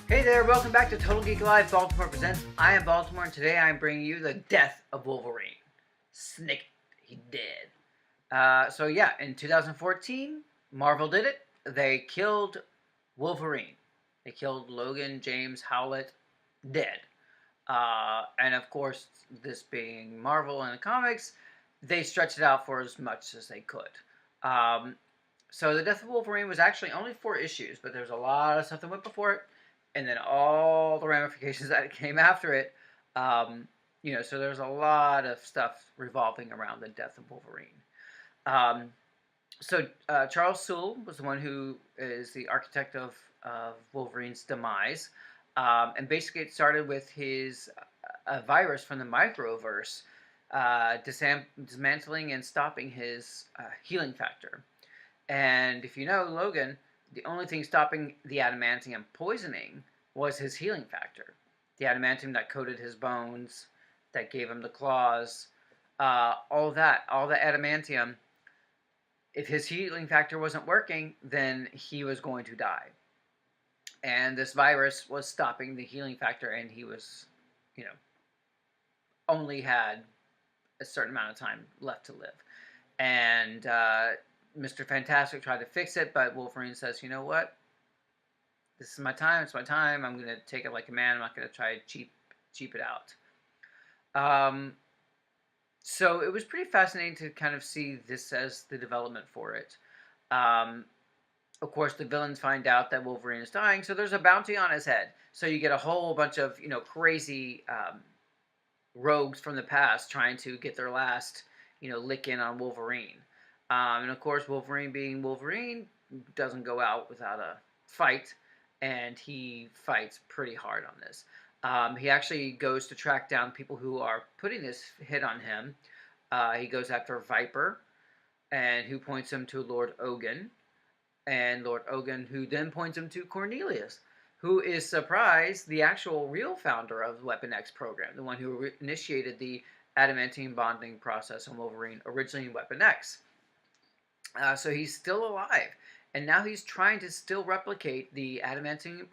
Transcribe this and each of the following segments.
Hey there, welcome back to Total Geek Baltimore Presents. I am Baltimore, and today I am bringing you the Death of Wolverine. Snick, he dead. So yeah, in 2014, Marvel did it. They killed Wolverine. They killed Logan James Howlett dead. And of course, this being Marvel in the comics, they stretched it out for as much as they could. So the Death of Wolverine was actually only 4 issues, but there's a lot of stuff that went before it, and then all the ramifications that came after it. So there's a lot of stuff revolving around the Death of Wolverine. Charles Soule was the one who is the architect of Wolverine's demise. And basically it started with his a virus from the microverse dismantling and stopping his healing factor. And if you know Logan, the only thing stopping the adamantium poisoning was his healing factor. The adamantium that coated his bones, that gave him the claws, all the adamantium. If his healing factor wasn't working, then he was going to die. And this virus was stopping the healing factor, and he was, only had a certain amount of time left to live. And Mr. Fantastic tried to fix it, but Wolverine says, you know what? This is my time. It's my time. I'm going to take it like a man. I'm not going to try to cheap it out. So it was pretty fascinating to kind of see this as the development for it. Of course, the villains find out that Wolverine is dying, so there's a bounty on his head. So you get a whole bunch of, crazy rogues from the past trying to get their last, lick in on Wolverine. And of course, Wolverine being Wolverine doesn't go out without a fight, and he fights pretty hard on this. He actually goes to track down people who are putting this hit on him. He goes after Viper, and who points him to Lord Ogun, and Lord Ogun, who then points him to Cornelius, who is surprised the actual real founder of the Weapon X program, the one who initiated the adamantium bonding process on Wolverine, originally in Weapon X. So he's still alive, and now he's trying to still replicate the adamantium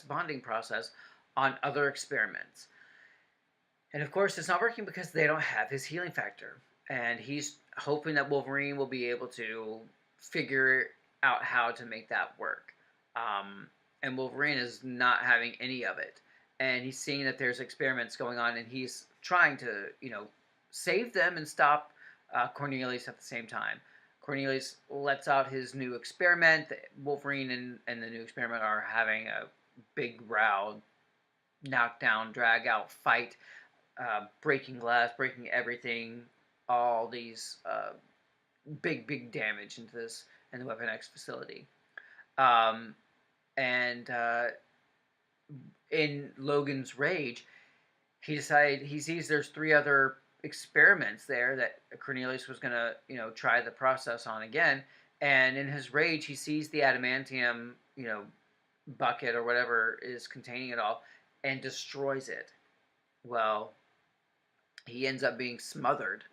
bonding process, on other experiments. And of course, it's not working because they don't have his healing factor. And he's hoping that Wolverine will be able to figure out how to make that work. And Wolverine is not having any of it. And he's seeing that there's experiments going on, and he's trying to, save them and stop Cornelius at the same time. Cornelius lets out his new experiment. Wolverine and the new experiment are having a big row, knockdown, drag out fight, breaking glass, breaking everything, all these big damage in the Weapon X facility. In Logan's rage, he sees there's 3 other experiments there that Cornelius was going to, try the process on again. And in his rage, he sees the adamantium, bucket or whatever is containing it all, and destroys it. Well, he ends up being smothered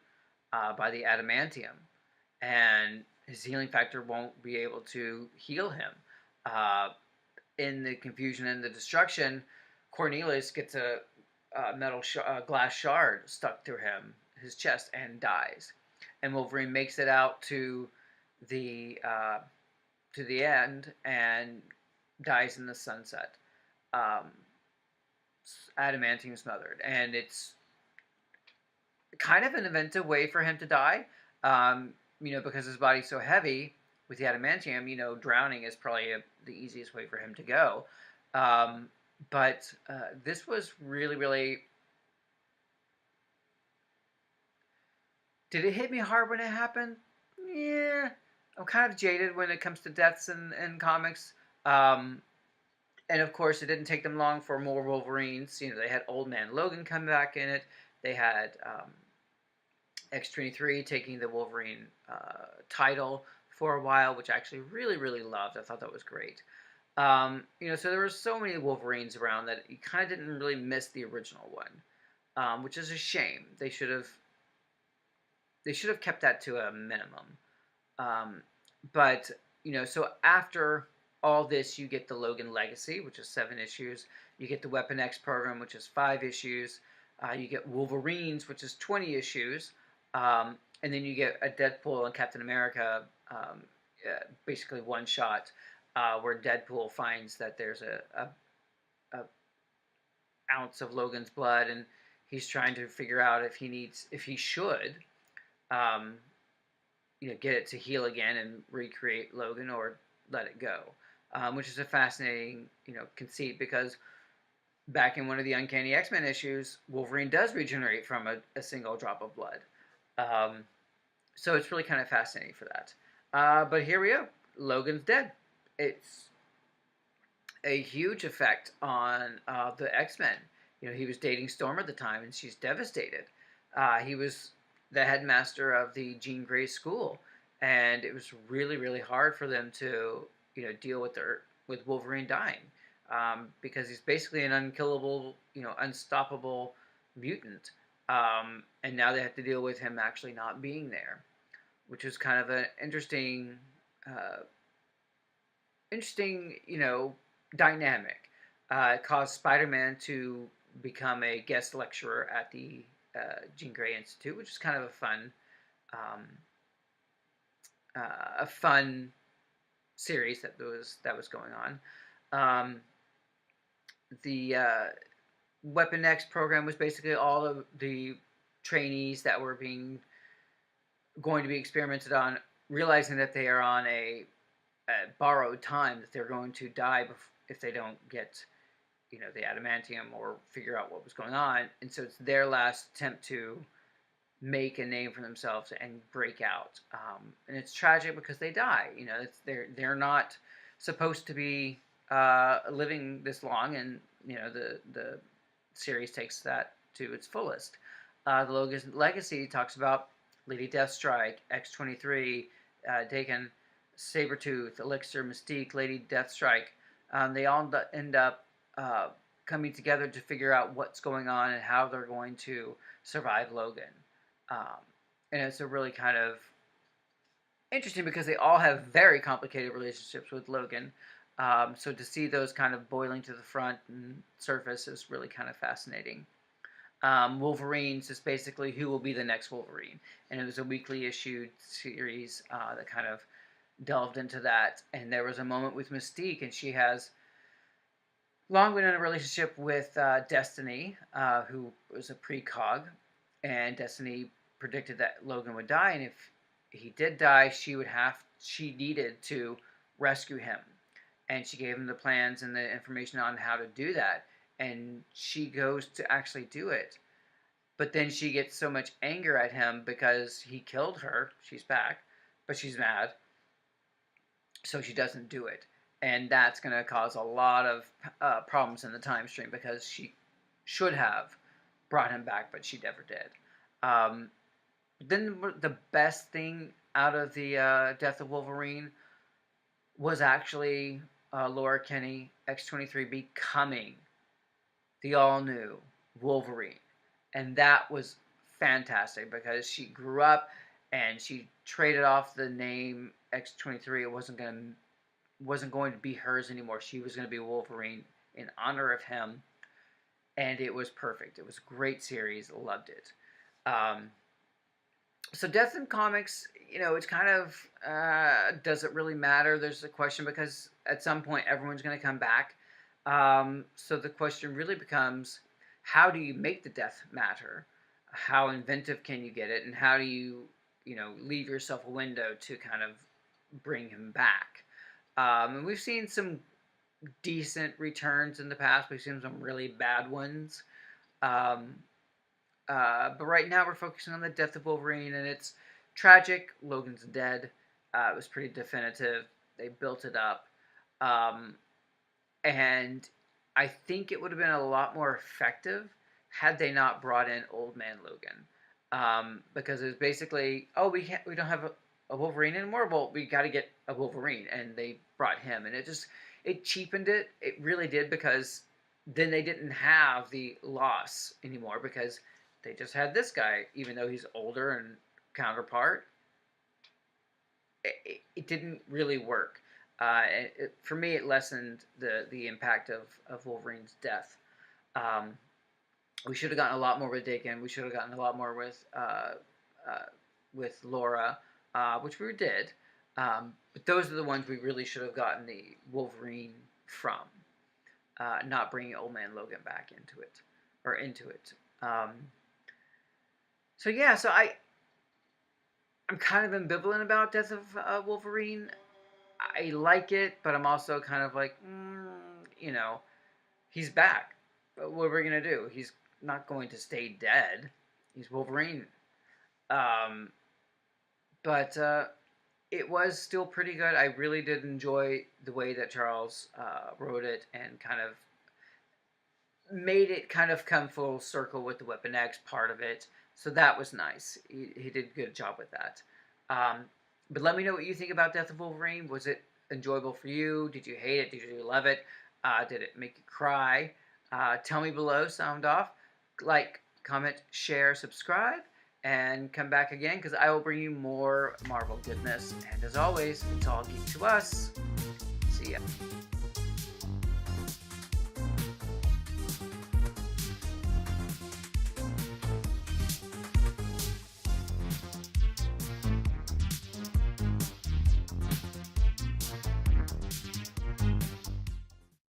by the adamantium, and his healing factor won't be able to heal him. In the confusion and the destruction, Cornelius gets a glass shard stuck through his chest, and dies. And Wolverine makes it out to the end and dies in the sunset. Adamantium smothered, and it's kind of an inventive way for him to die, because his body's so heavy with the adamantium. Drowning is probably the easiest way for him to go. But this was really, really. Did it hit me hard when it happened? Yeah, I'm kind of jaded when it comes to deaths in comics. And of course, it didn't take them long for more Wolverines. They had Old Man Logan come back in it. They had X-23 taking the Wolverine title for a while, which I actually really, really loved. I thought that was great. So there were so many Wolverines around that you kind of didn't really miss the original one, which is a shame. They should have kept that to a minimum. So after all this, you get the Logan Legacy, which is 7 issues. You get the Weapon X program, which is 5 issues. You get Wolverines, which is 20 issues. And then you get a Deadpool and Captain America, basically one shot, where Deadpool finds that there's a ounce of Logan's blood, and he's trying to figure out if he should, um, get it to heal again and recreate Logan, or let it go, which is a fascinating, conceit, because back in one of the Uncanny X-Men issues, Wolverine does regenerate from a single drop of blood. So it's really kind of fascinating for that. But here we go. Logan's dead. It's a huge effect on the X-Men. He was dating Storm at the time, and she's devastated. He was the headmaster of the Jean Grey school, and it was really, really hard for them to, deal with Wolverine dying, because he's basically an unkillable, unstoppable mutant. And now they have to deal with him actually not being there, which is kind of an interesting, dynamic. It caused Spider-Man to become a guest lecturer at the Jean Grey Institute, which is kind of a fun series that was going on. The Weapon X program was basically all of the trainees that were going to be experimented on, realizing that they are on a borrowed time, that they're going to die if they don't get, the adamantium or figure out what was going on. And so it's their last attempt to make a name for themselves and break out. And it's tragic because they die. They're not supposed to be living this long, and the series takes that to its fullest. The Logan's Legacy talks about Lady Deathstrike, X-23, Daken, Sabretooth, Elixir, Mystique, Lady Deathstrike. They all end up coming together to figure out what's going on and how they're going to survive Logan. And it's a really kind of interesting, because they all have very complicated relationships with Logan. So to see those kind of boiling to the front and surface is really kind of fascinating. Wolverines is basically who will be the next Wolverine. And it was a weekly issued series that kind of delved into that. And there was a moment with Mystique, and she has long been in a relationship with Destiny, who was a precog. And Destiny predicted that Logan would die, and if he did die, she needed to rescue him. And she gave him the plans and the information on how to do that. And she goes to actually do it. But then she gets so much anger at him because he killed her. She's back, but she's mad. So she doesn't do it. And that's going to cause a lot of problems in the time stream, because she should have brought him back, but she never did. Then the best thing out of the Death of Wolverine was actually Laura Kinney, X-23, becoming the all-new Wolverine. And that was fantastic, because she grew up and she traded off the name X-23. It wasn't going to be hers anymore. She was going to be Wolverine in honor of him. And it was perfect. It was a great series. Loved it. So Death in Comics, it's kind of, does it really matter? There's a question, because at some point everyone's going to come back. So the question really becomes, how do you make the death matter? How inventive can you get it? And how do you, leave yourself a window to kind of bring him back? And we've seen some decent returns in the past. We've seen some really bad ones. But right now we're focusing on the Death of Wolverine, and it's tragic. Logan's dead. It was pretty definitive. They built it up. And I think it would have been a lot more effective had they not brought in Old Man Logan. Because it was basically, we don't have a Wolverine anymore? Well, we got to get a Wolverine. And they brought him. And it cheapened it. It really did, because then they didn't have the loss anymore, because they just had this guy, even though he's older and counterpart. It didn't really work. For me, it lessened the impact of Wolverine's death. Um, we should have gotten a lot more with Dakin. We should have gotten a lot more with Laura, which we did. But those are the ones we really should have gotten the Wolverine from, not bringing Old Man Logan back into it. So yeah, I'm kind of ambivalent about Death of Wolverine. I like it, but I'm also kind of like, he's back. What are we gonna do? He's not going to stay dead. He's Wolverine. But it was still pretty good. I really did enjoy the way that Charles wrote it and kind of made it kind of come full circle with the Weapon X part of it. So that was nice. He did a good job with that. But let me know what you think about Death of Wolverine. Was it enjoyable for you? Did you hate it? Did you love it? Did it make you cry? Tell me below. Sound off. Like, comment, share, subscribe, and come back again because I will bring you more Marvel goodness. And as always, it's all geek to us. See ya.